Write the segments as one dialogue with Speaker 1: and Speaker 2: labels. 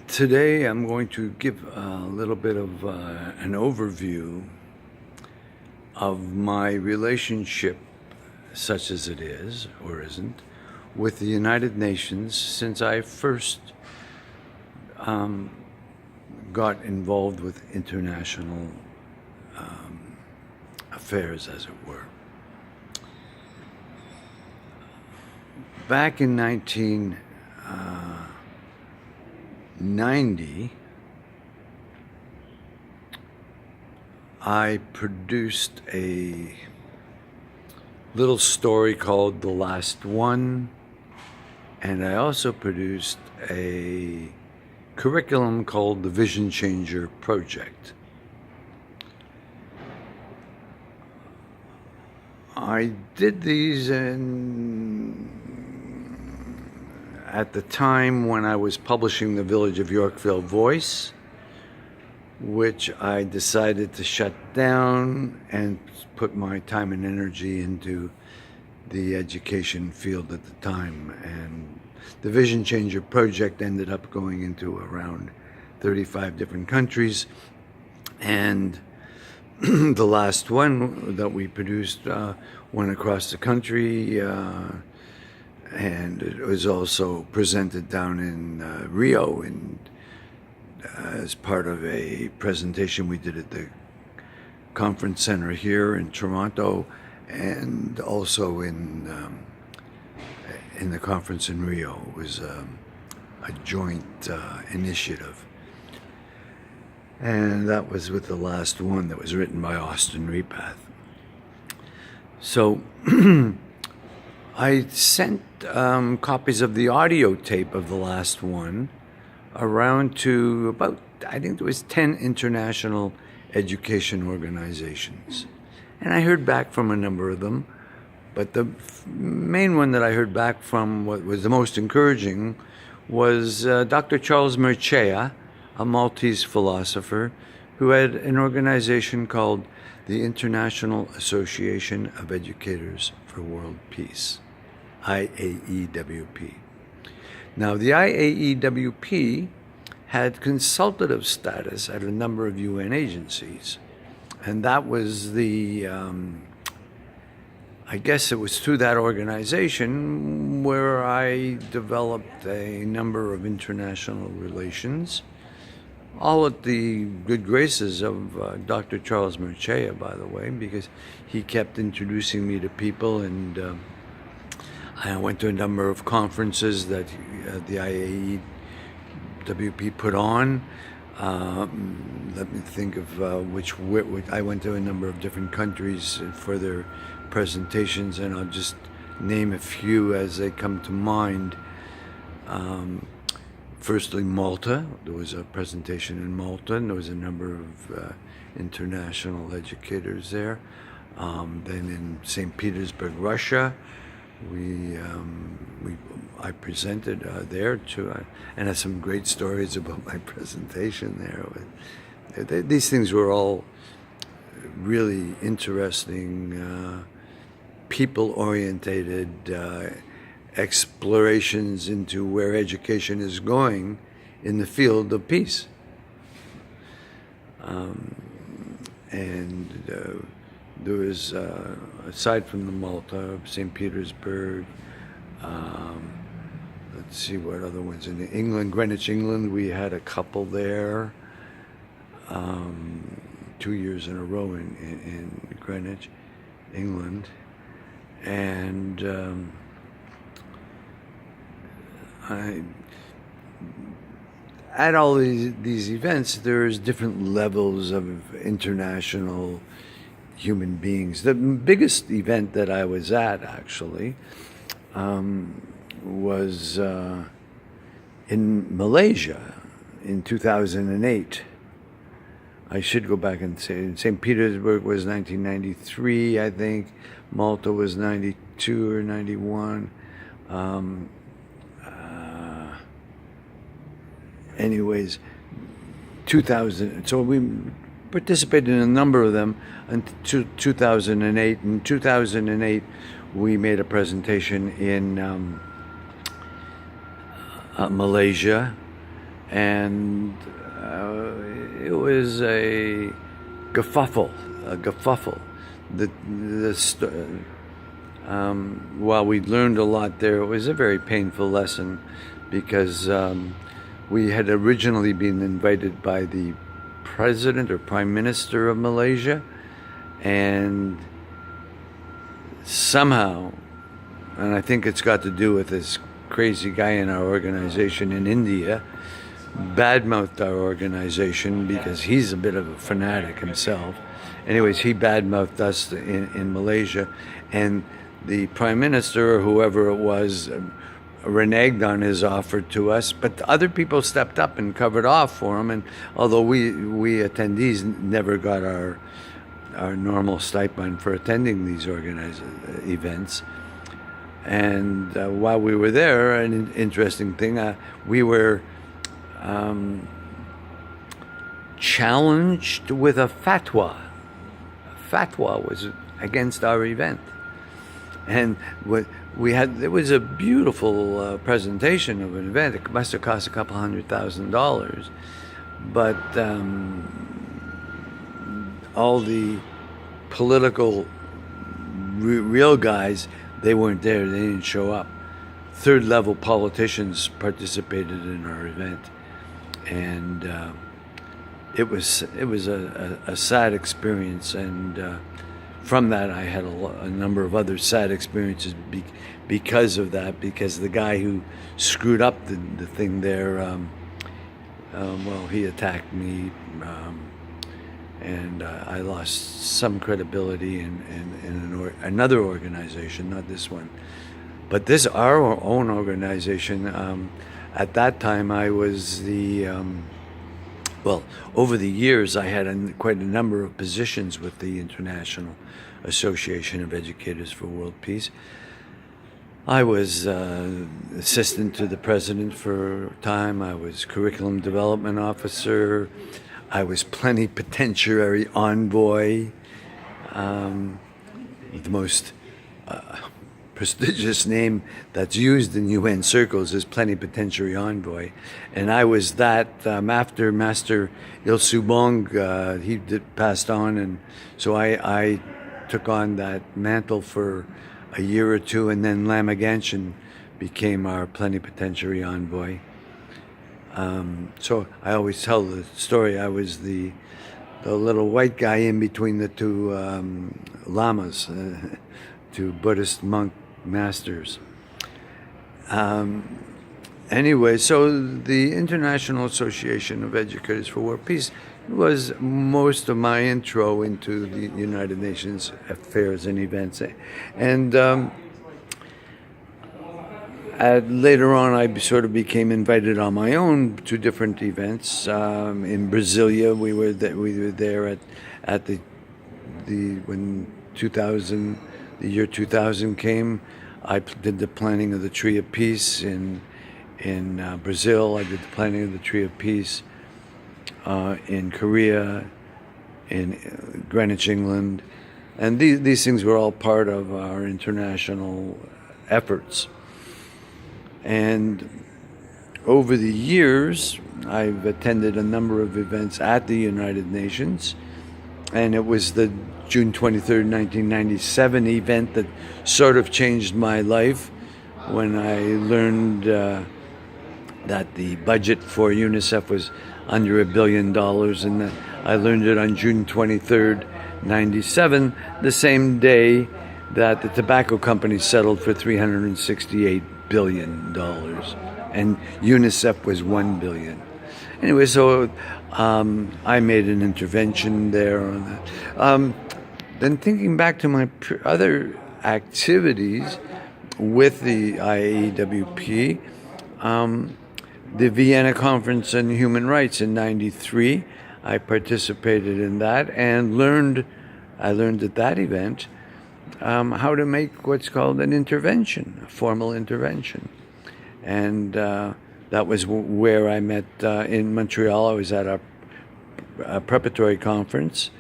Speaker 1: Today I'm going to give a little bit of an overview of my relationship, such as it is or isn't, with the United Nations since I first got involved with international affairs, as it were. Back in 1990, I produced a little story called The Last One, and I also produced a curriculum called the Vision Changer Project. I did these at the time when I was publishing the Village of Yorkville Voice, which I decided to shut down and put my time and energy into the education field at the time. And the Vision Changer Project ended up going into around 35 different countries. And the last one that we produced went across the country, and it was also presented down in Rio as part of a presentation we did at the conference center here in Toronto, and also in the conference in Rio. It was a joint initiative. And that was with The Last One, that was written by Austin Repath. So I sent copies of the audio tape of The Last One around to about, I think there was 10 international education organizations. And I heard back from a number of them, but the main one that I heard back from, what was the most encouraging, was Dr. Charles Mircea, a Maltese philosopher who had an organization called the International Association of Educators for World Peace, IAEWP. Now, the IAEWP had consultative status at a number of UN agencies, and that was the, I guess it was through that organization where I developed a number of international relations, all at the good graces of Dr. Charles Mircea, by the way, because he kept introducing me to people, and I went to a number of conferences that the IAEWP put on. Let me think of which I went to a number of different countries for their presentations, and I'll just name a few as they come to mind. Firstly, Malta. There was a presentation in Malta, and there was a number of international educators there. Then in St. Petersburg, Russia, I presented there too, and had some great stories about my presentation there. These things were all really interesting, people-orientated explorations into where education is going in the field of peace. There was, aside from the Malta, St. Petersburg, let's see what other ones. In England, Greenwich, England, we had a couple there, 2 years in a row in Greenwich, England. And at all these events, there's different levels of international human beings. The biggest event that I was at, actually, was in Malaysia in 2008. I should go back and say St. Petersburg was 1993, I think. Malta was 92 or 91. Anyways, 2000. So we participated in a number of them until 2008. In 2008, we made a presentation in Malaysia, and it was a kerfuffle. While we learned a lot there, it was a very painful lesson because we had originally been invited by the president or prime minister of Malaysia, and somehow, and I think it's got to do with this crazy guy in our organization in India, badmouthed our organization because he's a bit of a fanatic himself. Anyways, he badmouthed us in Malaysia, and the prime minister or whoever it was reneged on his offer to us, but other people stepped up and covered off for him. And although we attendees never got our normal stipend for attending these organized events, and while we were there, an interesting thing, we were challenged with a fatwa. A fatwa was against our event. And we had, it was a beautiful presentation of an event. It must have cost a couple $100,000, but all the political real guys, they weren't there. They didn't show up. Third level politicians participated in our event, and it was a sad experience. And from that, I had a number of other sad experiences because of that. Because the guy who screwed up the thing there, well, he attacked me, and I lost some credibility in another organization, not this one, but this our own organization. At that time, I was the well, over the years, I had quite a number of positions with the International Association of Educators for World Peace. I was assistant to the president for a time. I was curriculum development officer. I was plenipotentiary envoy. The most prestigious name that's used in UN circles is plenipotentiary envoy, and I was that after Master Il Subong he passed on, and so I took on that mantle for a year or two, and then Lamaganchen became our plenipotentiary envoy. So I always tell the story. I was the little white guy in between the two lamas, two Buddhist monk masters. Anyway, so the International Association of Educators for World Peace was most of my intro into the United Nations affairs and events. And later on, I sort of became invited on my own to different events. In Brasilia, we were there at the when 2000. The year 2000 came. I did the planning of the Tree of Peace in Brazil. I did the planning of the Tree of Peace in Korea, in Greenwich, England, and these things were all part of our international efforts. And over the years, I've attended a number of events at the United Nations, and it was the June 23rd, 1997 event that sort of changed my life when I learned that the budget for UNICEF was under $1 billion, and that I learned it on June 23rd, 97, the same day that the tobacco company settled for $368 billion, and UNICEF was $1 billion. Anyway, so I made an intervention there on that. Then thinking back to my other activities with the IAEWP, the Vienna Conference on Human Rights in '93, I participated in that and I learned at that event how to make what's called an intervention, a formal intervention. And that was where I met in Montreal. I was at a preparatory conference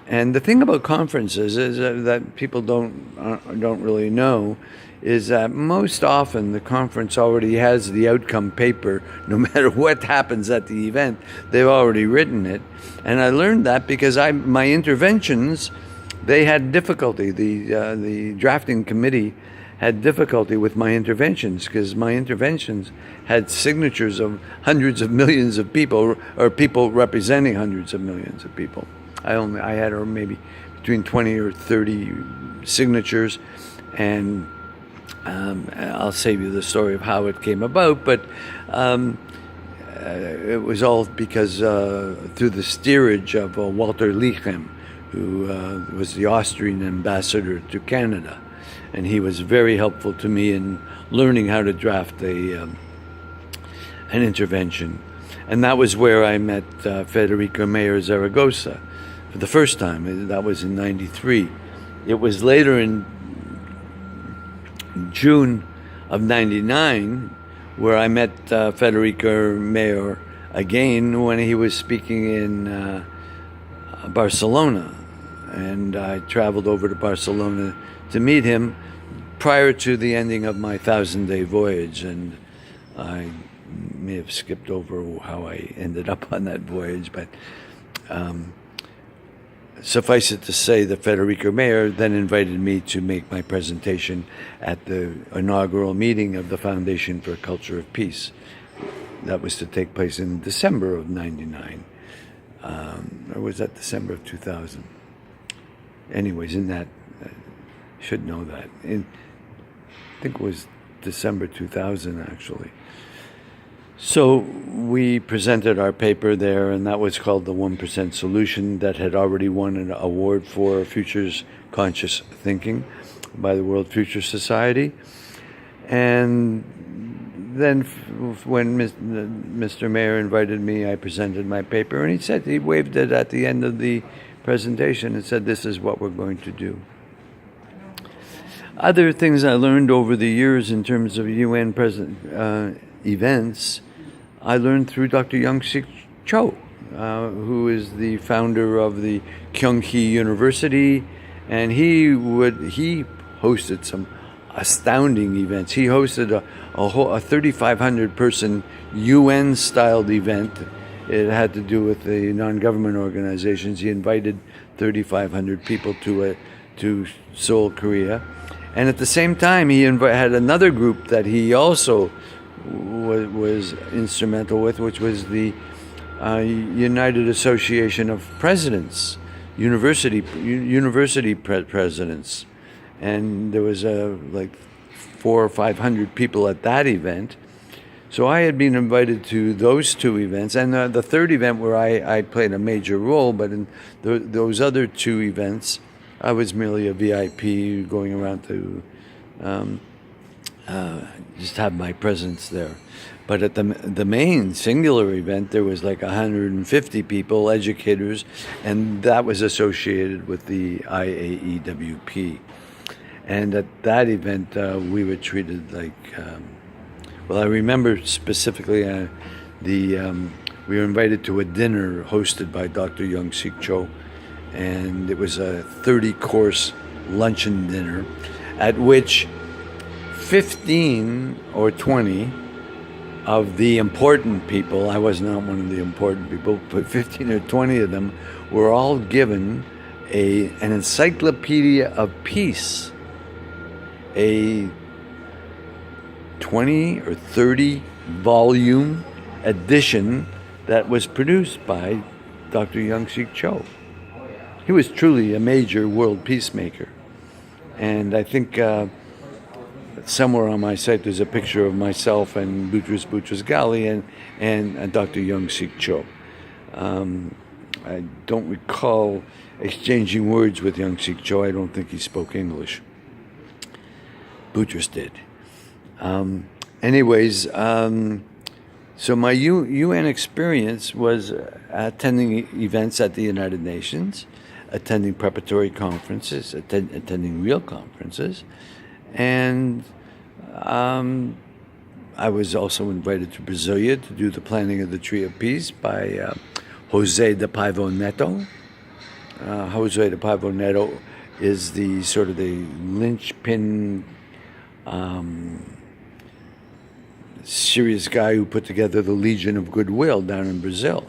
Speaker 1: And the thing about conferences is that people don't really know is that most often the conference already has the outcome paper. No matter what happens at the event, they've already written it. And I learned that because my interventions, they had difficulty. The drafting committee had difficulty with my interventions because my interventions had signatures of hundreds of millions of people, or people representing hundreds of millions of people. I had maybe between 20 or 30 signatures, and I'll save you the story of how it came about, but it was all because through the steerage of Walter Lichem, who was the Austrian ambassador to Canada, and he was very helpful to me in learning how to draft an intervention. And that was where I met Federico Mayer Zaragoza for the first time. That was in '93. It was later in June of '99 where I met Federico Mayer again when he was speaking in Barcelona. And I traveled over to Barcelona to meet him prior to the ending of my 1,000-day voyage. And I may have skipped over how I ended up on that voyage, but suffice it to say that Federico Mayer then invited me to make my presentation at the inaugural meeting of the Foundation for a Culture of Peace. That was to take place in December of '99. Or was that December of 2000? Anyways, in that, I should know that. I think it was December 2000, actually. So we presented our paper there, and that was called the 1% Solution, that had already won an award for Futures Conscious Thinking by the World Future Society. And then when Mr. Mayer invited me, I presented my paper, and he waved it at the end of the presentation and said, "This is what we're going to do." Other things I learned over the years in terms of UN events, I learned through Dr. Young-Sik Cho, who is the founder of the Kyung-hee University, and he hosted some astounding events. He hosted a 3,500 person UN-styled event. It had to do with the non-government organizations. He invited 3,500 people to Seoul, Korea. And at the same time, he had another group that he also was instrumental with, which was the United Association of Presidents, university presidents. And there was like 400 or 500 people at that event. So I had been invited to those two events, and the third event where I played a major role, but in those other two events, I was merely a VIP going around to just have my presence there. But at the main singular event, there was like 150 people, educators, and that was associated with the IAEWP. And at that event, we were treated like... Well, I remember specifically we were invited to a dinner hosted by Dr. Young-Sik Cho, and it was a 30-course luncheon dinner at which 15 or 20 of the important people, I was not one of the important people, but 15 or 20 of them were all given an encyclopedia of peace, a 20 or 30 volume edition that was produced by Dr. Young-Sik Cho. He was truly a major world peacemaker. And I think somewhere on my site there's a picture of myself and Boutros Boutros-Ghali and Dr. Young-Sik Cho. I don't recall exchanging words with Young-Sik Cho. I don't think he spoke English. Boutros did. So my UN experience was attending events at the United Nations, attending preparatory conferences, attending real conferences, and I was also invited to Brasilia to do the planning of the Tree of Peace by Jose de Paiva Neto, Jose de Pablo Neto is the sort of the linchpin, serious guy who put together the Legion of Goodwill down in Brazil.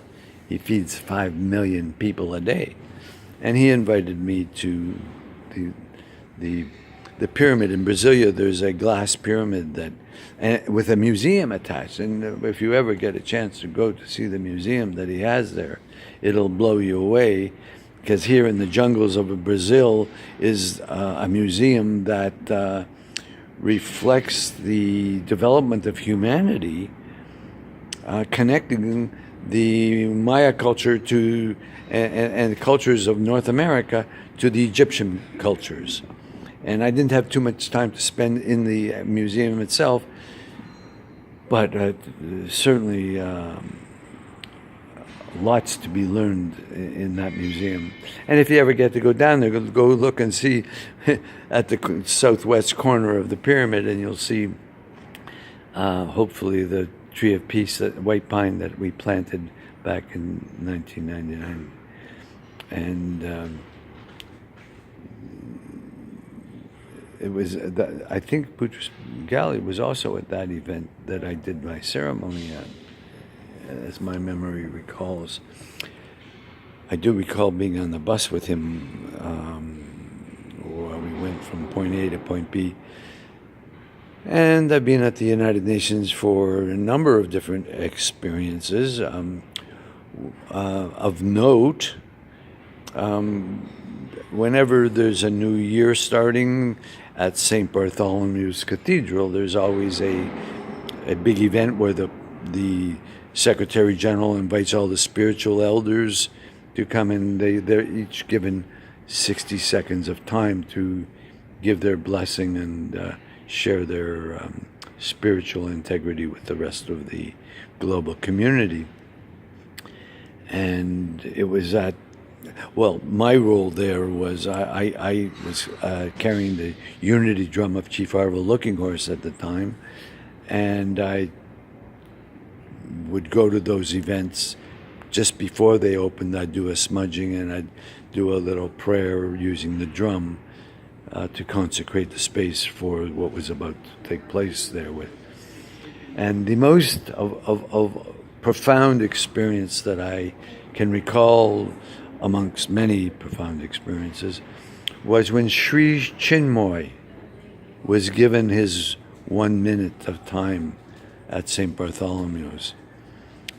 Speaker 1: He feeds 5 million people a day. And he invited me to the pyramid in Brasilia. There's a glass pyramid that, with a museum attached. And if you ever get a chance to go to see the museum that he has there, it'll blow you away. Because here in the jungles of Brazil is a museum that reflects the development of humanity, connecting the Maya culture to and the cultures of North America to the Egyptian cultures. And I didn't have too much time to spend in the museum itself, but certainly lots to be learned in that museum. And if you ever get to go down there, go look and see at the southwest corner of the pyramid, and you'll see hopefully the tree of peace, that white pine that we planted back in 1999. And it was, I think Boutros Ghali was also at that event that I did my ceremony at, as my memory recalls. I do recall being on the bus with him, where we went from point A to point B. And I've been at the United Nations for a number of different experiences. Of note, whenever there's a new year starting at St. Bartholomew's Cathedral, there's always a big event where the Secretary General invites all the spiritual elders to come in. They're each given 60 seconds of time to give their blessing and share their spiritual integrity with the rest of the global community. And it was my role there was I was carrying the unity drum of Chief Arvo Looking Horse at the time, and I would go to those events just before they opened. I'd do a smudging and I'd do a little prayer using the drum to consecrate the space for what was about to take place there with. And the most of profound experience that I can recall, amongst many profound experiences, was when Sri Chinmoy was given his 1 minute of time at St. Bartholomew's.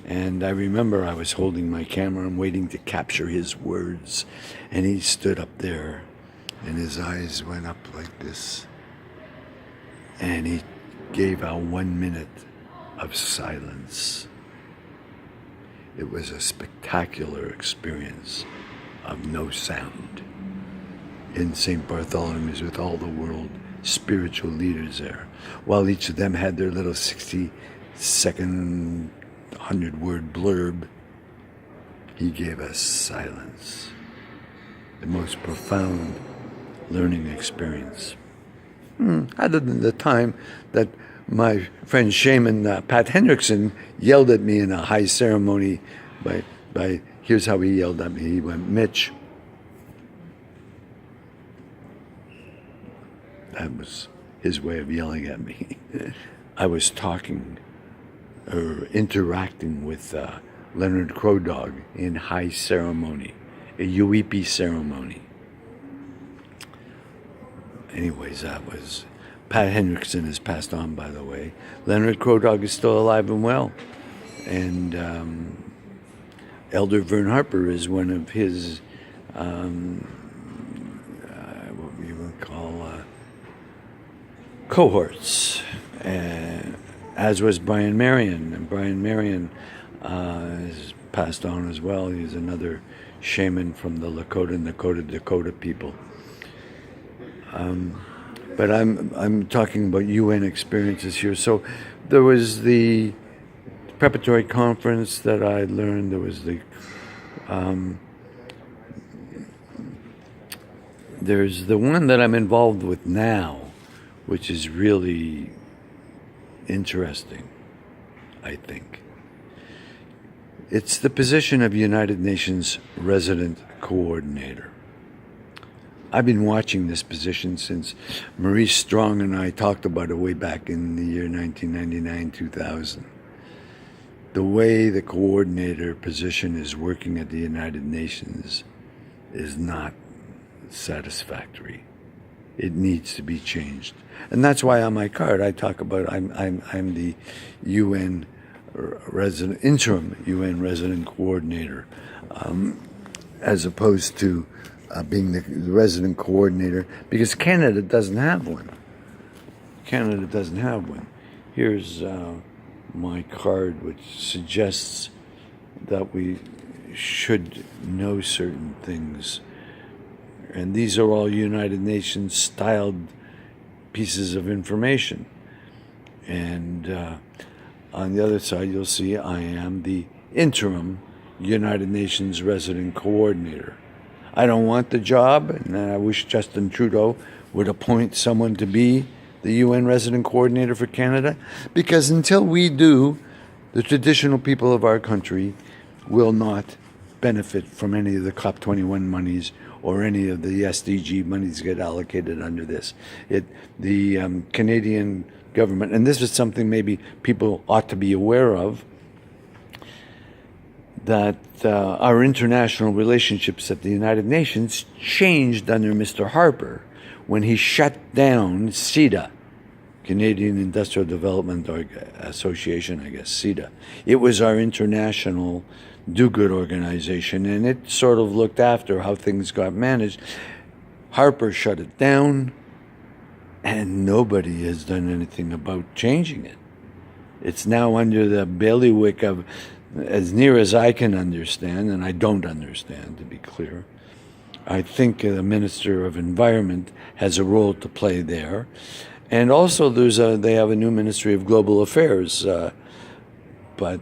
Speaker 1: And I remember I was holding my camera and waiting to capture his words. And he stood up there and his eyes went up like this. And he gave out 1 minute of silence. It was a spectacular experience of no sound in St. Bartholomew's with all the world spiritual leaders there, while each of them had their little 60-second, 100-word blurb. He gave us silence. The most profound learning experience. Other than the time that my friend shaman Pat Hendrickson yelled at me in a high ceremony by here's how he yelled at me. He went, "Mitch." That was his way of yelling at me. I was talking or interacting with Leonard Crow Dog in high ceremony, a Yuipi ceremony. Anyways, that was... Pat Hendrickson has passed on, by the way. Leonard Crow Dog is still alive and well. And Elder Vern Harper is one of his, what we would call cohorts, as was Brian Marion. And Brian Marion has passed on as well. He's another shaman from the Lakota and Dakota people. But I'm talking about UN experiences here. So there was the preparatory conference that I learned. There was there's the one that I'm involved with now, which is really interesting, I think. It's the position of United Nations Resident Coordinator. I've been watching this position since Maurice Strong and I talked about it way back in the year 1999-2000. The way the coordinator position is working at the United Nations is not satisfactory. It needs to be changed. And that's why on my card I talk about I'm the interim UN resident coordinator, as opposed to being the resident coordinator, because Canada doesn't have one. Canada doesn't have one. Here's my card, which suggests that we should know certain things. And these are all United Nations styled pieces of information. And on the other side, you'll see I am the interim United Nations resident coordinator. I don't want the job, and I wish Justin Trudeau would appoint someone to be the UN resident coordinator for Canada, because until we do, the traditional people of our country will not benefit from any of the COP21 monies or any of the SDG monies get allocated under this. The Canadian government, and this is something maybe people ought to be aware of, that our international relationships at the United Nations changed under Mr. Harper when he shut down CIDA, Canadian Industrial Development Association, I guess, CIDA. It was our international do-good organization, and it sort of looked after how things got managed. Harper shut it down, and nobody has done anything about changing it. It's now under the bailiwick of, as near as I can understand, and I don't understand, to be clear, I think the Minister of Environment has a role to play there. And also they have a new Ministry of Global Affairs, but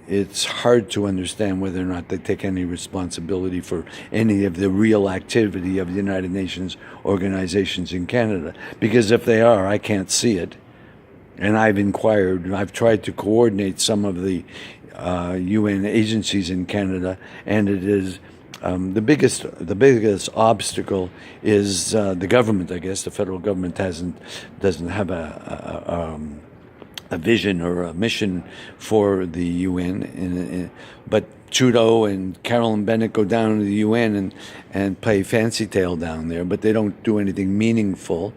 Speaker 1: it's hard to understand whether or not they take any responsibility for any of the real activity of the United Nations organizations in Canada. Because if they are, I can't see it. And I've tried to coordinate some of the UN agencies in Canada, and it is the biggest obstacle is the government. I guess the federal government doesn't have a vision or a mission for the UN, but Trudeau and Carolyn Bennett go down to the UN and play fancy tale down there, but they don't do anything meaningful.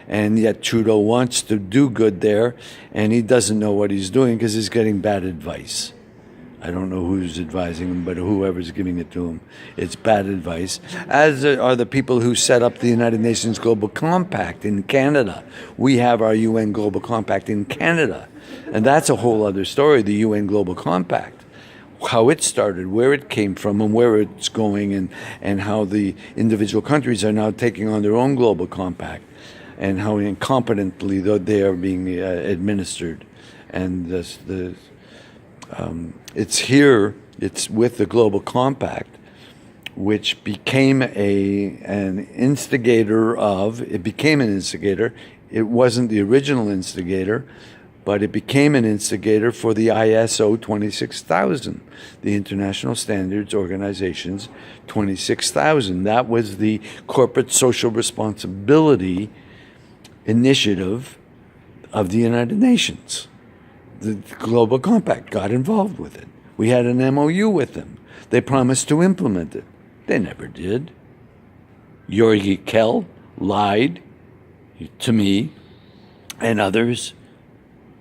Speaker 1: And yet Trudeau wants to do good there, and he doesn't know what he's doing because he's getting bad advice. I don't know who's advising him, but whoever's giving it to him, it's bad advice. As are the people who set up the United Nations Global Compact in Canada. We have our UN Global Compact in Canada, and that's a whole other story, the UN Global Compact. How it started, where it came from, and where it's going, and how the individual countries are now taking on their own global compact, and how incompetently they are being administered. And it's with the Global Compact, which became an instigator. It wasn't the original instigator, but it became an instigator for the ISO 26000, the International Standards Organization's 26000. That was the corporate social responsibility initiative of the United Nations. The Global Compact got involved with it. We had an MOU with them. They promised to implement it. They never did. Jorgi Kell lied to me and others.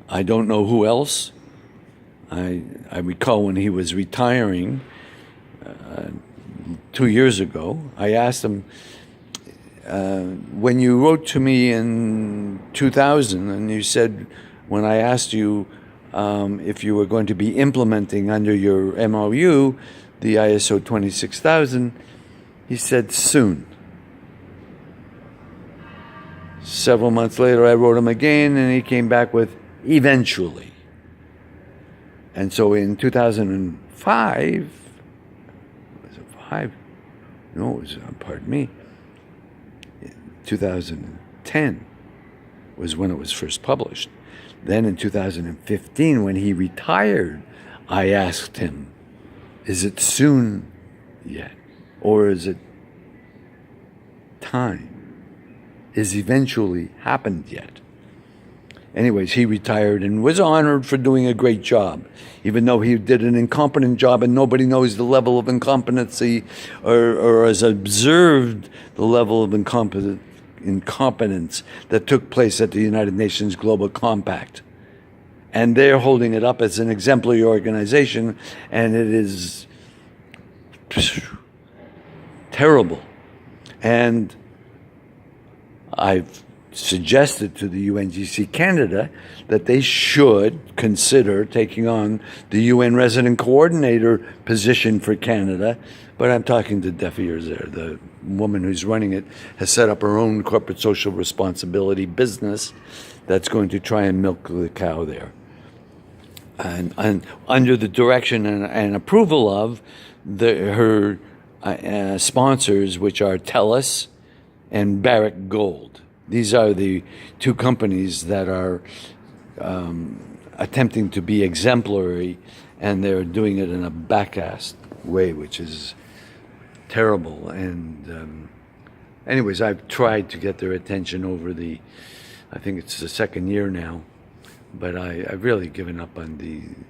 Speaker 1: I don't know who else. I recall when he was retiring 2 years ago, I asked him, when you wrote to me in 2000, and you said, when I asked you if you were going to be implementing under your MOU the ISO 26000, he said soon. Several months later, I wrote him again, and he came back with eventually. And so in 2005, was it 5? No, it was, pardon me, 2010 was when it was first published. Then in 2015, when he retired, I asked him, is it soon yet? Or is it time? Is eventually happened yet? Anyways, he retired and was honored for doing a great job, even though he did an incompetent job and nobody knows the level of incompetency or has observed the level of incompetence that took place at the United Nations Global Compact. And they're holding it up as an exemplary organization, and it is terrible. And I've suggested to the UNGC Canada that they should consider taking on the UN resident coordinator position for Canada, but I'm talking to deaf ears there. The woman who's running it has set up her own corporate social responsibility business that's going to try and milk the cow there. And under the direction and approval of her sponsors, which are TELUS and Barrick Gold. These are the two companies that are attempting to be exemplary, and they're doing it in a back-assed way, which is terrible. And anyways, I've tried to get their attention over I think it's the second year now, but I've really given up on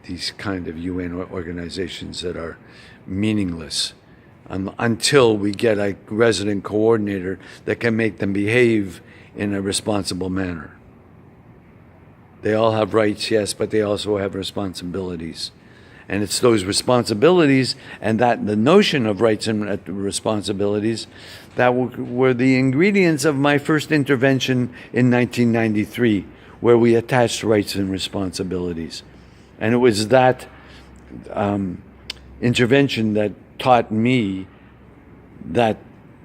Speaker 1: these kind of UN organizations that are meaningless until we get a resident coordinator that can make them behave in a responsible manner. They all have rights, yes, but they also have responsibilities. And it's those responsibilities and that the notion of rights and responsibilities that were the ingredients of my first intervention in 1993, where we attached rights and responsibilities. And it was that intervention that taught me that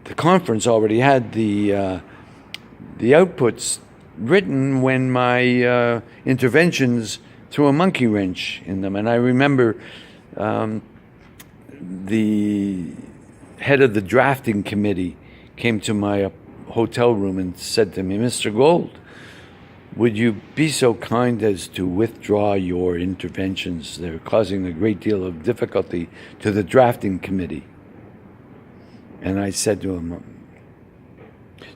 Speaker 1: the conference already had the outputs written when my interventions threw a monkey wrench in them. And I remember the head of the drafting committee came to my hotel room and said to me, "Mr. Gold, would you be so kind as to withdraw your interventions? They're causing a great deal of difficulty to the drafting committee." And I said to him,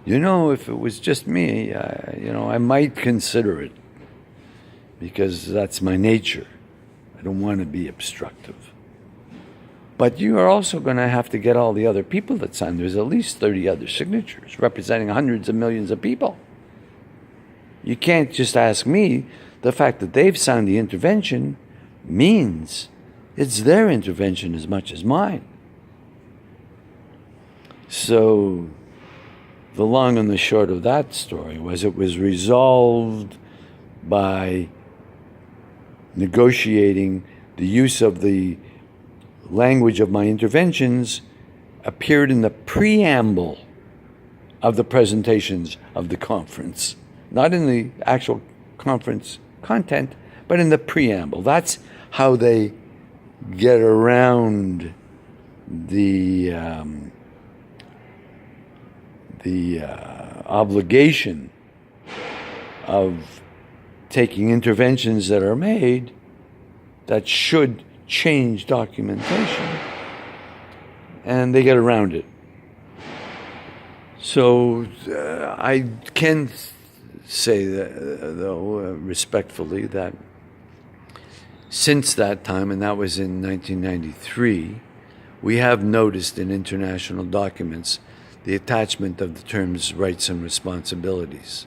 Speaker 1: if it was just me, I might consider it, because that's my nature. I don't want to be obstructive. But you are also going to have to get all the other people that signed. There's at least 30 other signatures representing hundreds of millions of people. You can't just ask me. The fact that they've signed the intervention means it's their intervention as much as mine. So the long and the short of that story was it was resolved by negotiating the use of the language of my interventions appeared in the preamble of the presentations of the conference. Not in the actual conference content, but in the preamble. That's how they get around the obligation of taking interventions that are made that should change documentation, and they get around it. So I can say that, though, respectfully, that since that time, and that was in 1993, we have noticed in international documents the attachment of the terms rights and responsibilities.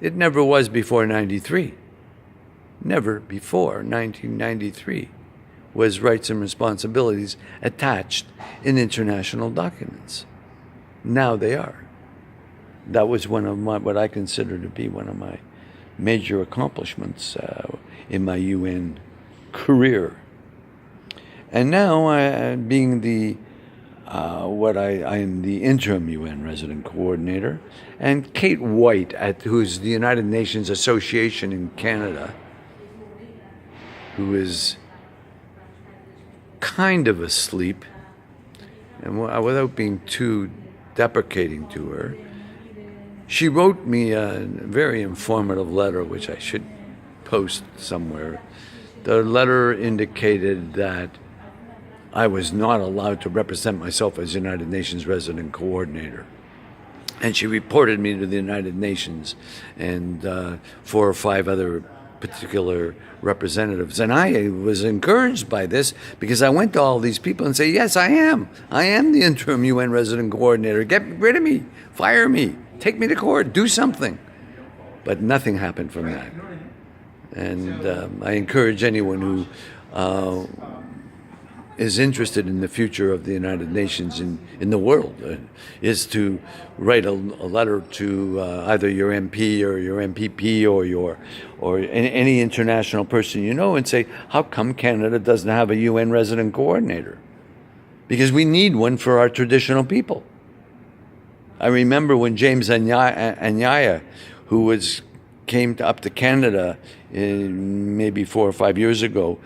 Speaker 1: It never was before 93. Never before 1993 was rights and responsibilities attached in international documents. Now they are. That was one of what I consider to be one of my major accomplishments in my UN career. And now, being I am the interim UN resident coordinator, and Kate White, who's the United Nations Association in Canada, who is kind of asleep, and without being too deprecating to her, she wrote me a very informative letter, which I should post somewhere, The letter indicated that I was not allowed to represent myself as United Nations resident coordinator. And she reported me to the United Nations and 4 or 5 other particular representatives. And I was encouraged by this because I went to all these people and say, yes, I am. I am the interim UN resident coordinator. Get rid of me. Fire me. Take me to court. Do something. But nothing happened from that. And I encourage anyone who is interested in the future of the United Nations in the world is to write a letter to either your MP or your MPP or any international person you know and say, how come Canada doesn't have a UN resident coordinator? Because we need one for our traditional people. I remember when James Anyaya, who came up to Canada maybe 4 or 5 years ago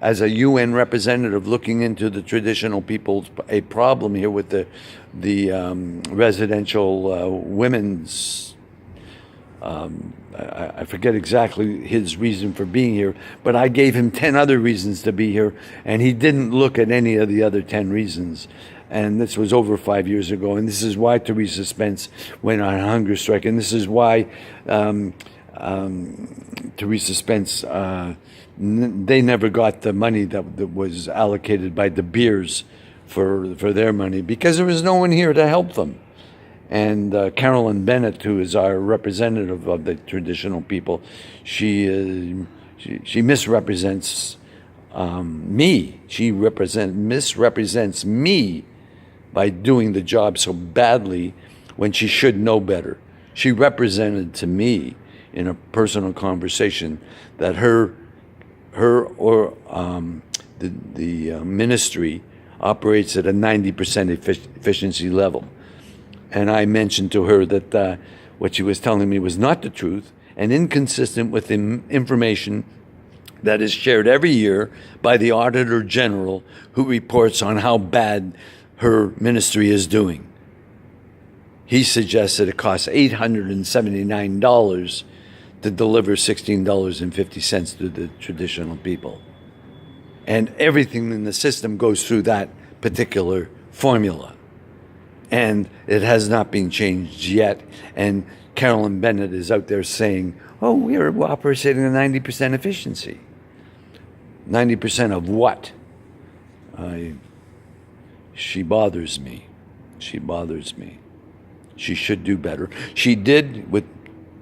Speaker 1: as a UN representative looking into the traditional people's a problem here with the residential women's. I forget exactly his reason for being here, but I gave him 10 other reasons to be here, and he didn't look at any of the other 10 reasons. And this was over 5 years ago, and this is why Theresa Spence went on a hunger strike, and this is why Theresa Spence, they never got the money that was allocated by De Beers for their money, because there was no one here to help them. And Carolyn Bennett, who is our representative of the traditional people, she misrepresents me. She misrepresents me by doing the job so badly when she should know better. She represented to me in a personal conversation that the ministry operates at a 90% efficiency level. And I mentioned to her that what she was telling me was not the truth and inconsistent with the information that is shared every year by the Auditor General, who reports on how bad her ministry is doing. He suggests that it costs $879 to deliver $16.50 to the traditional people. And everything in the system goes through that particular formula. And it has not been changed yet. And Carolyn Bennett is out there saying, oh, we are operating at 90% efficiency. 90% of what? She bothers me. She bothers me. She should do better. She did, with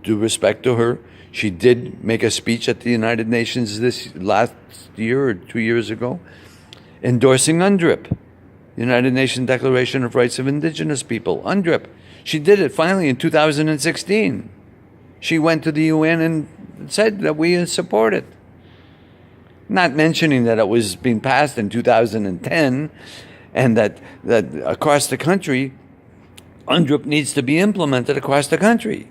Speaker 1: due respect to her, she did make a speech at the United Nations this last year or 2 years ago, endorsing UNDRIP, United Nations Declaration of Rights of Indigenous People, UNDRIP. She did it finally in 2016. She went to the UN and said that we support it. Not mentioning that it was being passed in 2010 and that across the country, UNDRIP needs to be implemented across the country.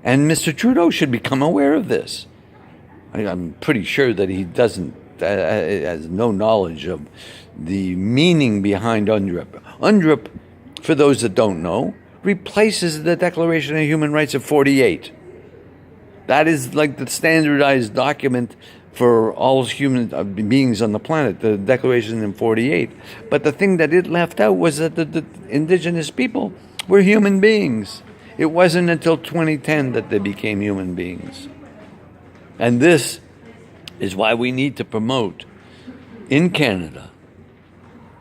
Speaker 1: And Mr. Trudeau should become aware of this. I'm pretty sure that he has no knowledge of the meaning behind UNDRIP. UNDRIP, for those that don't know, replaces the Declaration of Human Rights of 48. That is like the standardized document for all human beings on the planet, the Declaration in 48. But the thing that it left out was that the indigenous people were human beings. It wasn't until 2010 that they became human beings. And this is why we need to promote in Canada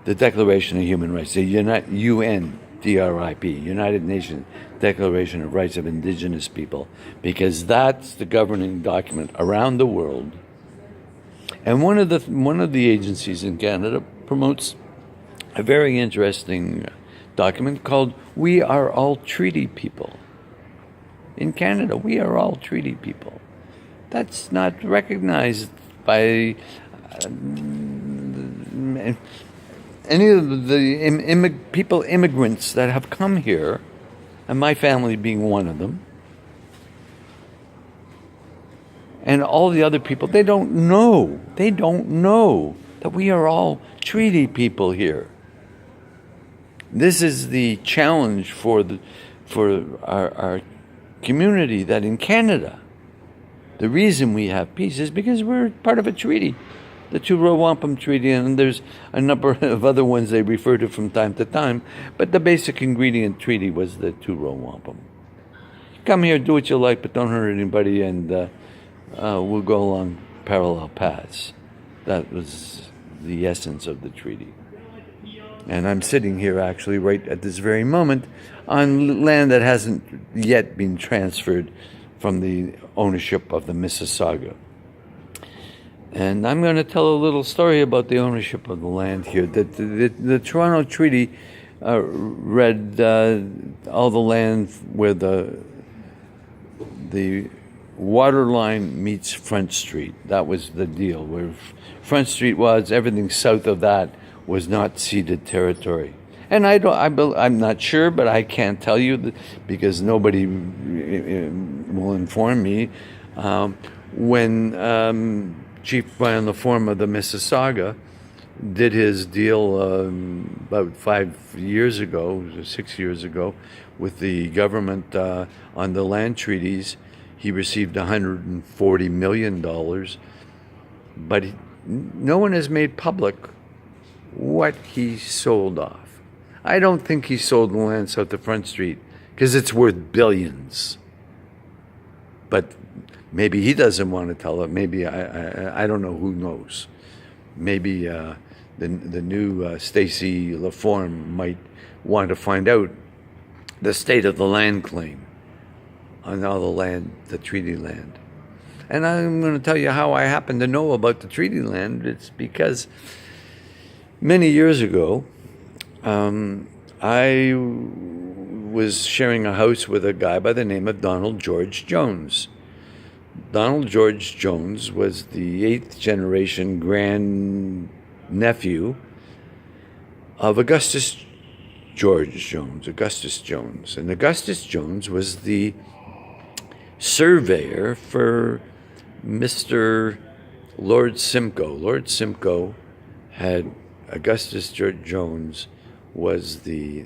Speaker 1: the Declaration of Human Rights, the UNDRIP, United Nations Declaration of Rights of Indigenous People, because that's the governing document around the world. And one of the agencies in Canada promotes a very interesting document called We Are All Treaty People. In Canada, we are all treaty people. That's not recognized by any of the immigrants that have come here, and my family being one of them. And all the other people, they don't know that we are all treaty people here. This is the challenge for our community, that in Canada, The reason we have peace is because we're part of a treaty, the Two-Row Wampum Treaty, and there's a number of other ones they refer to from time to time, but the basic ingredient treaty was the Two-Row Wampum. Come here, do what you like, but don't hurt anybody, and we'll go along parallel paths. That was the essence of the treaty. And I'm sitting here actually right at this very moment on land that hasn't yet been transferred from the ownership of the Mississauga. And I'm going to tell a little story about the ownership of the land here. The Toronto Treaty read all the land where the water line meets Front Street. That was the deal. Where Front Street was, everything south of that was not ceded territory. And I'm not sure, but I can't tell you because nobody will inform me. When Chief Brian LaForme of the Mississauga did his deal about 5 years ago, 6 years ago, with the government on the land treaties, he received $140 million, but no one has made public what he sold off. I don't think he sold the land south of Front Street because it's worth billions. But maybe he doesn't want to tell it. Maybe I don't know. Who knows? Maybe the new Stacey LaForme might want to find out the state of the land claim on all the land, the treaty land. And I'm going to tell you how I happen to know about the treaty land. It's because many years ago, I was sharing a house with a guy by the name of Donald George Jones. Donald George Jones was the 8th generation grand-nephew of Augustus Jones. And Augustus Jones was the surveyor for Mr. Lord Simcoe. Lord Simcoe had Augustus George Jones was the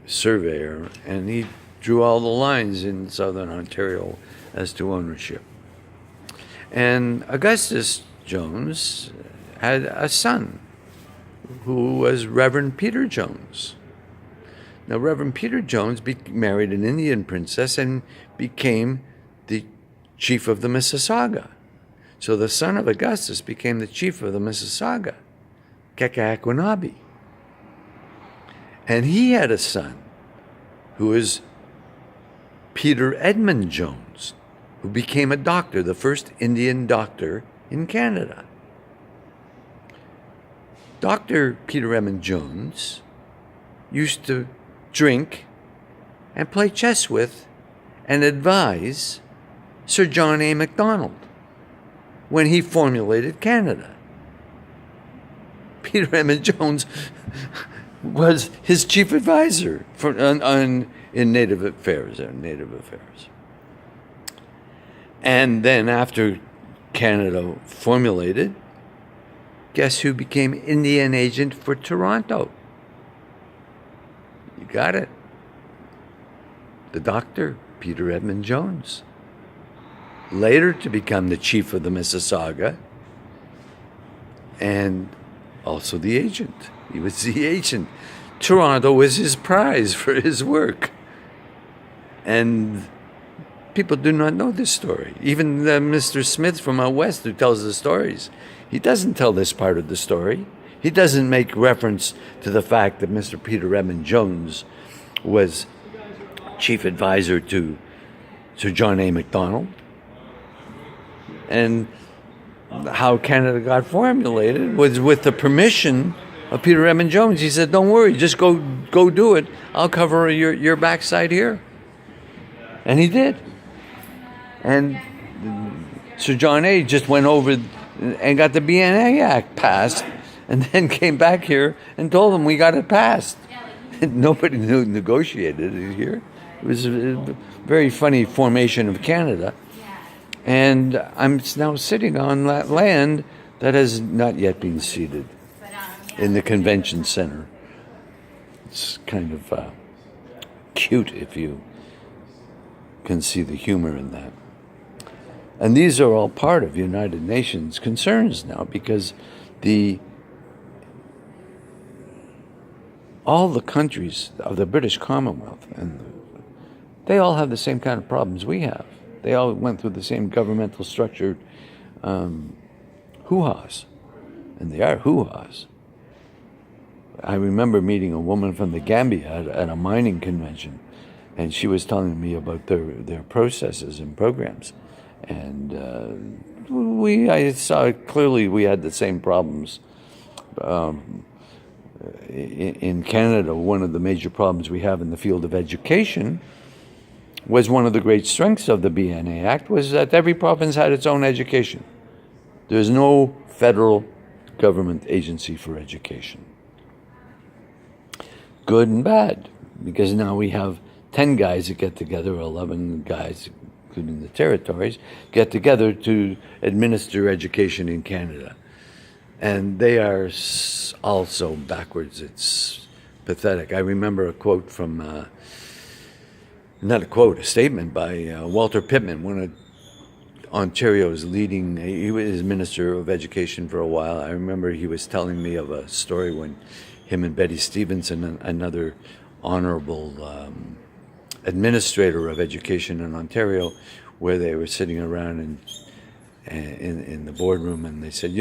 Speaker 1: surveyor, and he drew all the lines in southern Ontario as to ownership. And Augustus Jones had a son who was Reverend Peter Jones. Now, Reverend Peter Jones married an Indian princess and became the chief of the Mississauga. So the son of Augustus became the chief of the Mississauga, Kekakwinabe. And he had a son who was Peter Edmund Jones, who became a doctor, the first Indian doctor in Canada. Dr. Peter Edmund Jones used to drink and play chess with and advise Sir John A. Macdonald when he formulated Canada. Peter Edmund Jones was his chief advisor in Native affairs. And then after Canada formulated, guess who became Indian agent for Toronto? You got it. The doctor, Peter Edmund Jones. Later to become the chief of the Mississauga and also the agent. He was the agent. Toronto was his prize for his work. And people do not know this story. Even Mr. Smith from out west who tells the stories, he doesn't tell this part of the story. He doesn't make reference to the fact that Mr. Peter Edmund Jones was chief advisor to Sir John A. Macdonald. And how Canada got formulated was with the permission of Peter Edmund Jones. He said, don't worry, just go do it. I'll cover your backside here. And he did. And Sir John A. just went over and got the BNA Act passed and then came back here and told them we got it passed. Nobody negotiated it here. It was a very funny formation of Canada. And I'm now sitting on that land that has not yet been ceded in the convention center. It's kind of cute if you can see the humor in that. And these are all part of United Nations concerns now, because all the countries of the British Commonwealth, and they all have the same kind of problems we have. They all went through the same governmental structured hoo-haws, and they are hoo-haws. I remember meeting a woman from the Gambia at a mining convention, and she was telling me about their processes and programs. And I saw clearly we had the same problems. In Canada, one of the major problems we have in the field of education was one of the great strengths of the BNA Act was that every province had its own education. There's no federal government agency for education. Good and bad, because now we have 10 guys that get together, 11 guys, including the territories, get together to administer education in Canada. And they are also backwards. It's pathetic. I remember a quote from, a statement by Walter Pittman, one of Ontario's leading, he was Minister of Education for a while. I remember he was telling me of a story when him and Betty Stevenson, another honorable administrator of education in Ontario, where they were sitting around in the boardroom, and they said,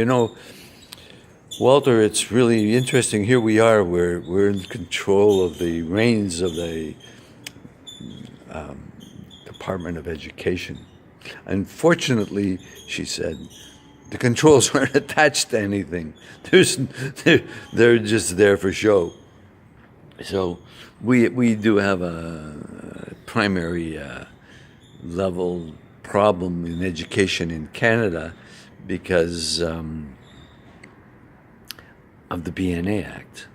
Speaker 1: Walter, it's really interesting. Here we are. We're in control of the reins of the Department of Education. Unfortunately, she said, the controls aren't attached to anything. They're just there for show. So we do have a primary level problem in education in Canada because of the BNA Act.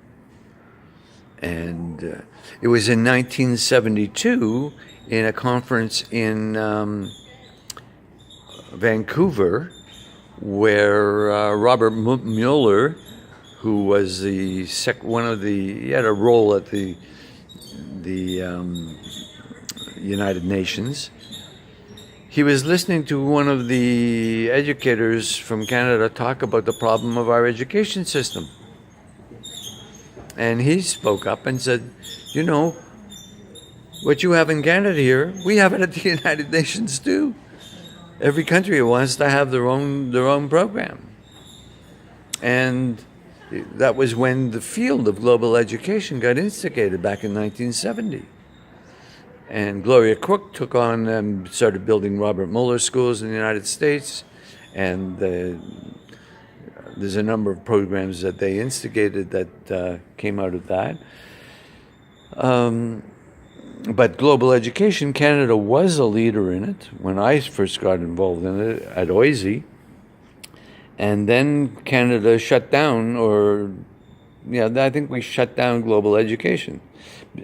Speaker 1: And it was in 1972 in a conference in Vancouver where Robert Mueller, who was he had a role at the United Nations. He was listening to one of the educators from Canada talk about the problem of our education system. And he spoke up and said, what you have in Canada here, we have it at the United Nations too. Every country wants to have their own program. And that was when the field of global education got instigated back in 1970. And Gloria Cook took on and started building Robert Mueller schools in the United States. And there's a number of programs that they instigated that came out of that. But global education, Canada was a leader in it when I first got involved in it at OISE. And then Canada shut down, I think we shut down global education.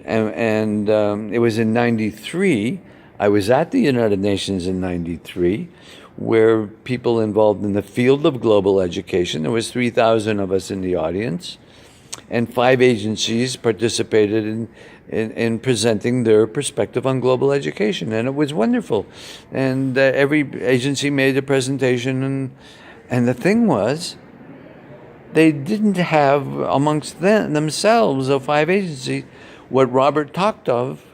Speaker 1: And it was in 93. I was at the United Nations in 93, where people involved in the field of global education, there was 3,000 of us in the audience, and 5 agencies participated in presenting their perspective on global education, and it was wonderful. And every agency made a presentation, and the thing was, they didn't have amongst themselves, of 5 agencies, what Robert talked of,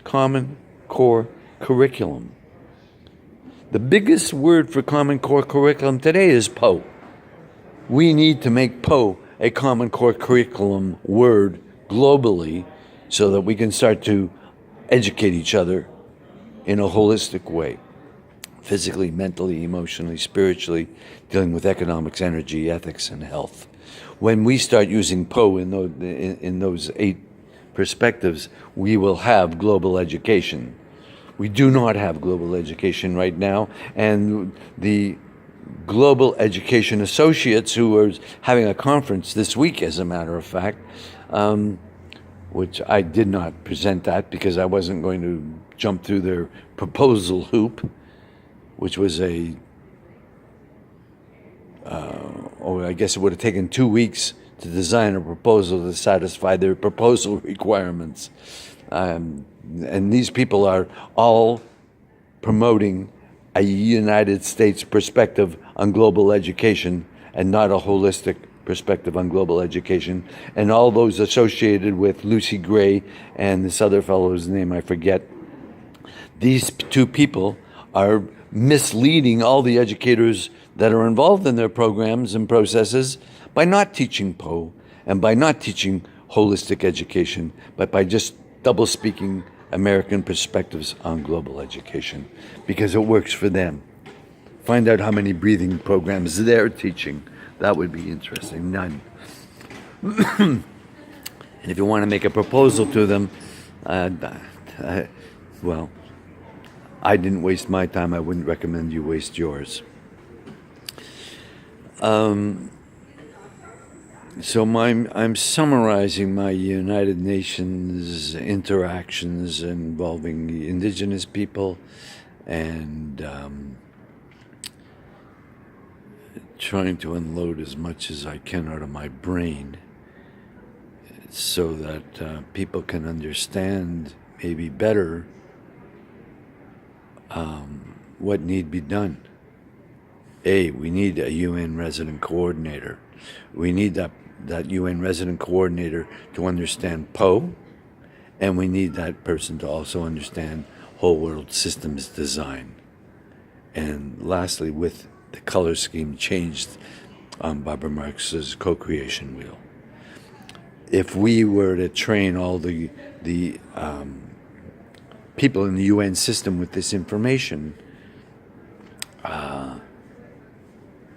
Speaker 1: Common Core Curriculum. The biggest word for Common Core Curriculum today is PO. We need to make PO a Common Core Curriculum word globally so that we can start to educate each other in a holistic way. Physically, mentally, emotionally, spiritually, dealing with economics, energy, ethics, and health. When we start using PO in those 8 perspectives, we will have global education. We do not have global education right now, and the Global Education Associates, who are having a conference this week, as a matter of fact, which I did not present at because I wasn't going to jump through their proposal hoop, which was I guess it would have taken 2 weeks to design a proposal to satisfy their proposal requirements. And these people are all promoting a United States perspective on global education and not a holistic perspective on global education. And all those associated with Lucy Gray and this other fellow's name I forget, these two people are misleading all the educators that are involved in their programs and processes by not teaching Poe and by not teaching holistic education, but by just double speaking American perspectives on global education, because it works for them. Find out how many breathing programs they're teaching. That would be interesting. None. And if you want to make a proposal to them, well, I didn't waste my time. I wouldn't recommend you waste yours. So I'm summarizing my United Nations interactions involving the indigenous people and trying to unload as much as I can out of my brain so that people can understand maybe better what need be done. We need a UN resident coordinator. We need that UN resident coordinator to understand Poe, and we need that person to also understand whole world systems design. And lastly, with the color scheme changed on Barbara Marx's co-creation wheel. If we were to train all the people in the UN system with this information, the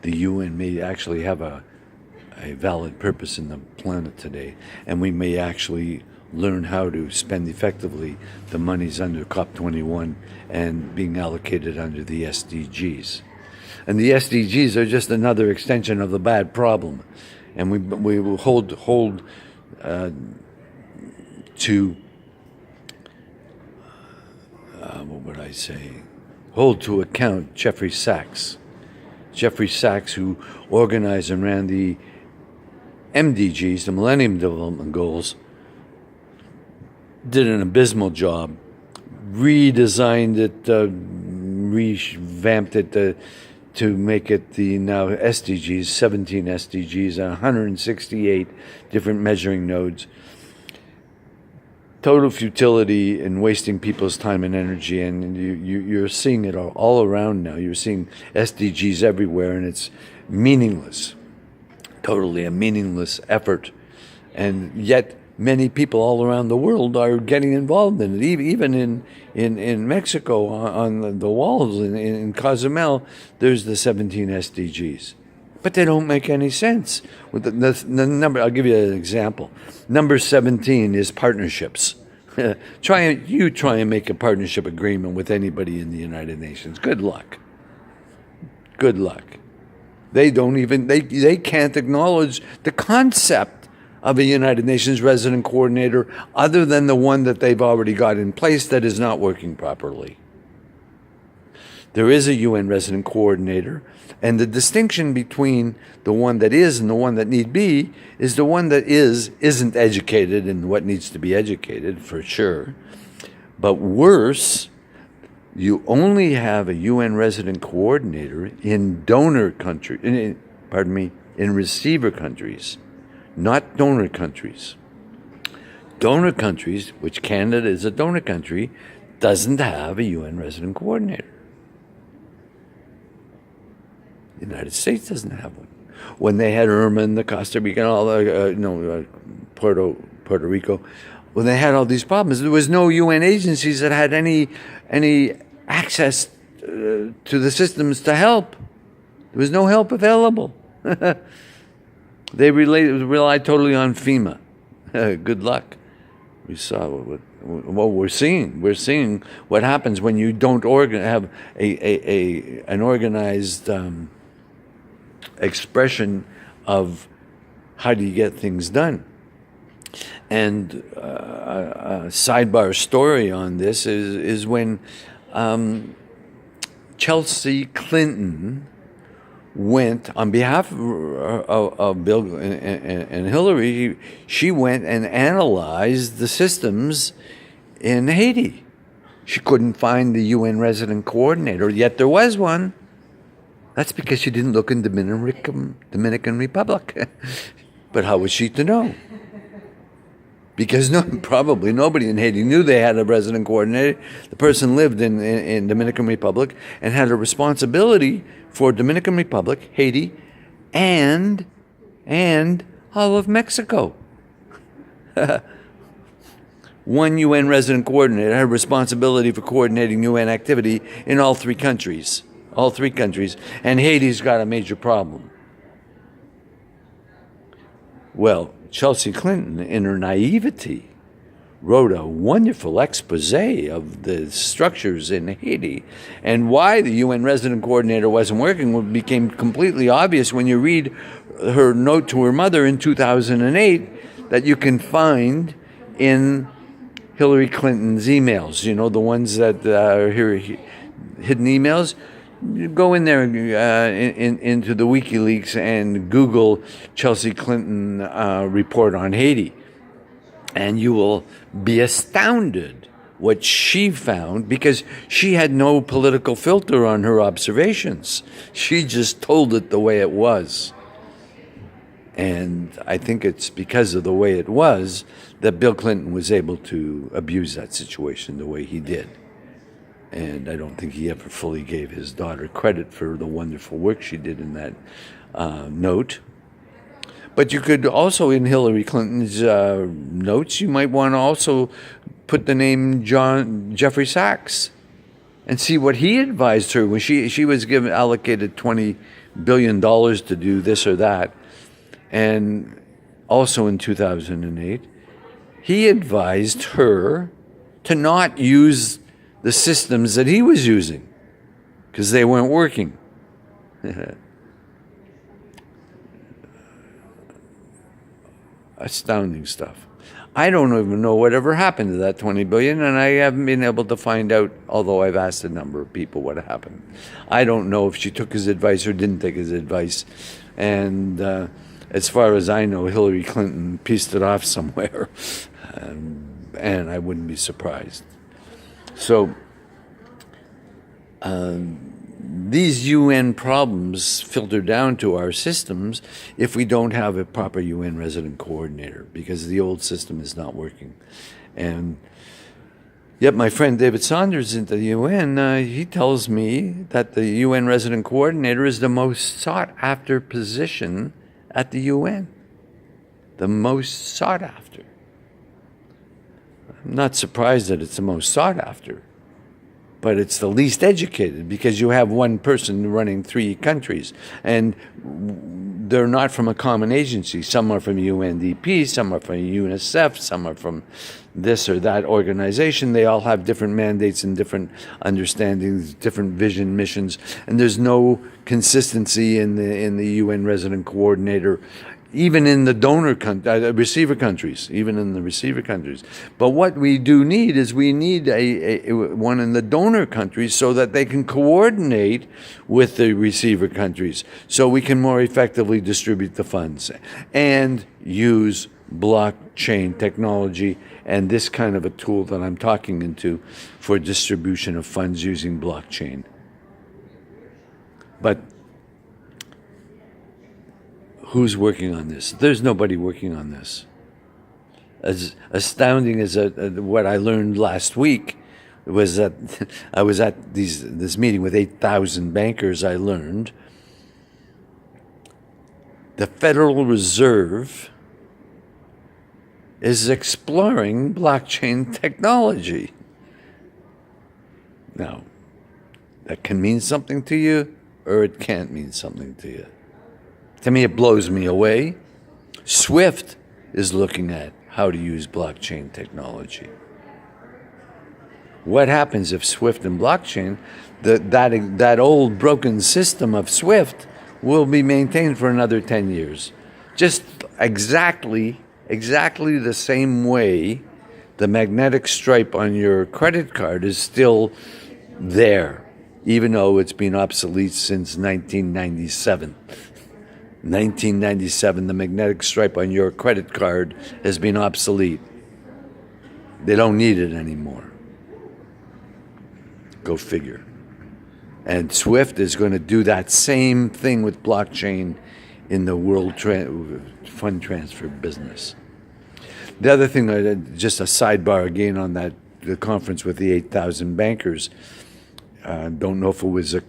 Speaker 1: UN may actually have a valid purpose in the planet today, and we may actually learn how to spend effectively the monies under COP21 and being allocated under the SDGs. And the SDGs are just another extension of the bad problem, and we will hold to hold to account Jeffrey Sachs, who organized and ran the MDGs, the Millennium Development Goals, did an abysmal job, redesigned it, revamped it to make it the now SDGs, 17 SDGs, and 168 different measuring nodes. Total futility in wasting people's time and energy, and you're seeing it all around now. You're seeing SDGs everywhere, and it's meaningless, totally a meaningless effort. And yet many people all around the world are getting involved in it. Even in Mexico, on the walls in Cozumel, there's the 17 SDGs. But they don't make any sense. With the number, I'll give you an example. Number 17 is partnerships. Try and make a partnership agreement with anybody in the United Nations. Good luck. Good luck. They can't acknowledge the concept of a United Nations resident coordinator other than the one that they've already got in place that is not working properly. There is a UN resident coordinator, and the distinction between the one that is and the one that need be is the one that isn't educated in what needs to be educated, for sure. But worse, you only have a UN resident coordinator in in receiver countries, not donor countries. Donor countries, which Canada is a donor country, doesn't have a UN resident coordinator. The United States doesn't have one. When they had Irma and the Costa Rica and all the, Puerto Rico, when they had all these problems, there was no UN agencies that had any access to the systems to help. There was no help available. They relied totally on FEMA. Good luck. We saw what we're seeing. We're seeing what happens when you don't have an organized expression of how do you get things done. And a sidebar story on this is when Chelsea Clinton went on behalf of Bill and Hillary. She went and analyzed the systems in Haiti. She couldn't find the UN resident coordinator, yet there was one. That's because she didn't look in Dominican Republic. But how was she to know? Because probably nobody in Haiti knew they had a resident coordinator. The person lived in Dominican Republic and had a responsibility for Dominican Republic, Haiti, and all of Mexico. One UN resident coordinator had responsibility for coordinating UN activity in all three countries. And Haiti's got a major problem. Well, Chelsea Clinton, in her naivety, wrote a wonderful expose of the structures in Haiti and why the UN resident coordinator wasn't working became completely obvious when you read her note to her mother in 2008 that you can find in Hillary Clinton's emails, the ones that are hidden emails. You go in there into the WikiLeaks and Google Chelsea Clinton report on Haiti, and you will be astounded what she found, because she had no political filter on her observations. She just told it the way it was. And I think it's because of the way it was that Bill Clinton was able to abuse that situation the way he did. And I don't think he ever fully gave his daughter credit for the wonderful work she did in that note. But you could also, in Hillary Clinton's notes, you might want to also put the name Jeffrey Sachs and see what he advised her when she was allocated $20 billion to do this or that. And also in 2008, he advised her to not use the systems that he was using because they weren't working. Astounding stuff. I don't even know whatever happened to that $20 billion, and I haven't been able to find out, although I've asked a number of people what happened. I don't know if she took his advice or didn't take his advice. And as far as I know, Hillary Clinton pieced it off somewhere, and I wouldn't be surprised. So these UN problems filter down to our systems if we don't have a proper UN resident coordinator, because the old system is not working. And yet my friend David Saunders at the UN, he tells me that the UN resident coordinator is the most sought-after position at the UN. The most sought-after. I'm not surprised that it's the most sought-after, but it's the least educated, because you have one person running three countries, and they're not from a common agency. Some are from UNDP, some are from UNICEF, some are from this or that organization. They all have different mandates and different understandings, different vision, missions, and there's no consistency in the UN resident coordinator, even in the receiver countries, even in the receiver countries. But what we do need is we need a one in the donor countries so that they can coordinate with the receiver countries, so we can more effectively distribute the funds and use blockchain technology and this kind of a tool that I'm talking into for distribution of funds using blockchain. But who's working on this? There's nobody working on this. As astounding as what I learned last week was that I was at this meeting with 8,000 bankers. I learned the Federal Reserve is exploring blockchain technology. Now, that can mean something to you, or it can't mean something to you. To me, it blows me away. SWIFT is looking at how to use blockchain technology. What happens if SWIFT and blockchain, that old broken system of SWIFT, will be maintained for another 10 years? Just exactly the same way the magnetic stripe on your credit card is still there, even though it's been obsolete since 1997. 1997, the magnetic stripe on your credit card has been obsolete. They don't need it anymore. Go figure. And SWIFT is going to do that same thing with blockchain in the world fund transfer business. The other thing, just a sidebar again on the conference with the 8,000 bankers. Don't know if it was a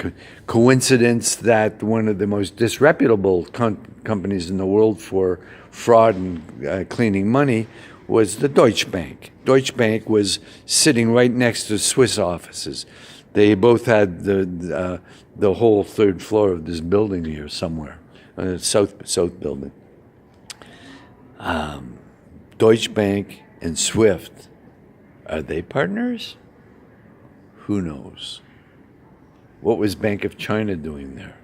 Speaker 1: coincidence that one of the most disreputable companies in the world for fraud and cleaning money was the Deutsche Bank. Deutsche Bank was sitting right next to Swiss offices. They both had the whole third floor of this building here somewhere, south building. Deutsche Bank and SWIFT, are they partners? Who knows? What was Bank of China doing there?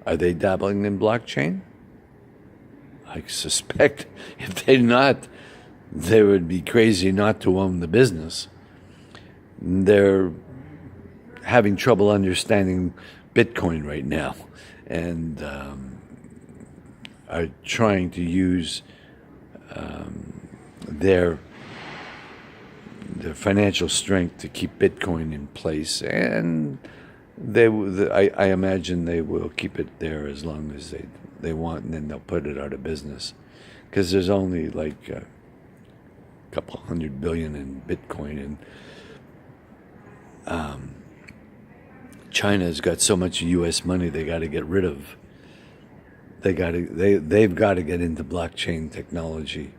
Speaker 1: Are they dabbling in blockchain? I suspect if they're not, they would be crazy not to own the business. They're having trouble understanding Bitcoin right now, and are trying to use their financial strength to keep Bitcoin in place, and I imagine they will keep it there as long as they want, and then they'll put it out of business, because there's only like a couple $100 billion in Bitcoin, and China's got so much U.S. money they got to get rid of. They've got to get into blockchain technology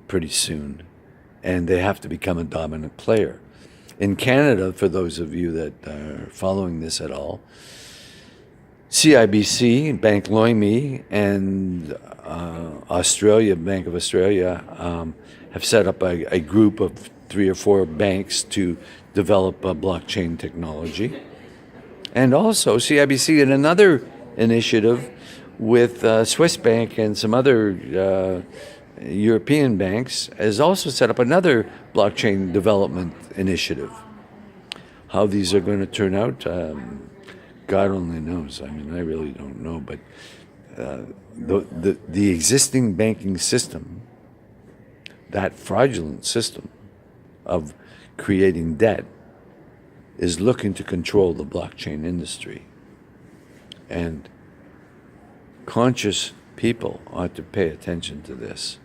Speaker 1: pretty soon, and they have to become a dominant player. In Canada, for those of you that are following this at all, CIBC, Bank Loimi, and Bank of Australia have set up a group of 3 or 4 banks to develop blockchain technology. And also CIBC in another initiative with Swiss Bank and some other European banks has also set up another blockchain development initiative. How these are going to turn out, God only knows. I mean, I really don't know. But the existing banking system, that fraudulent system of creating debt, is looking to control the blockchain industry. And conscious people ought to pay attention to this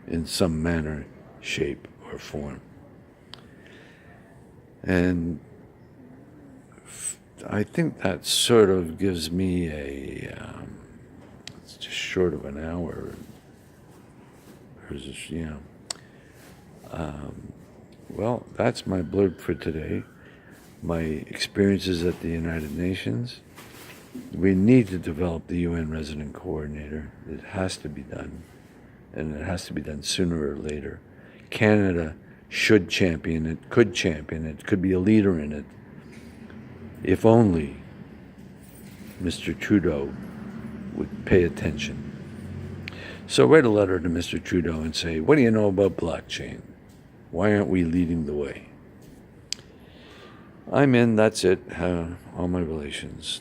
Speaker 1: in some manner, shape, or form. And I think that sort of gives me it's just short of an hour. Well, that's my blurb for today. My experiences at the United Nations. We need to develop the UN resident coordinator. It has to be done, and it has to be done sooner or later. Canada should champion it, could be a leader in it, if only Mr. Trudeau would pay attention. So write a letter to Mr. Trudeau and say, what do you know about blockchain? Why aren't we leading the way? I'm in, that's it, all my relations.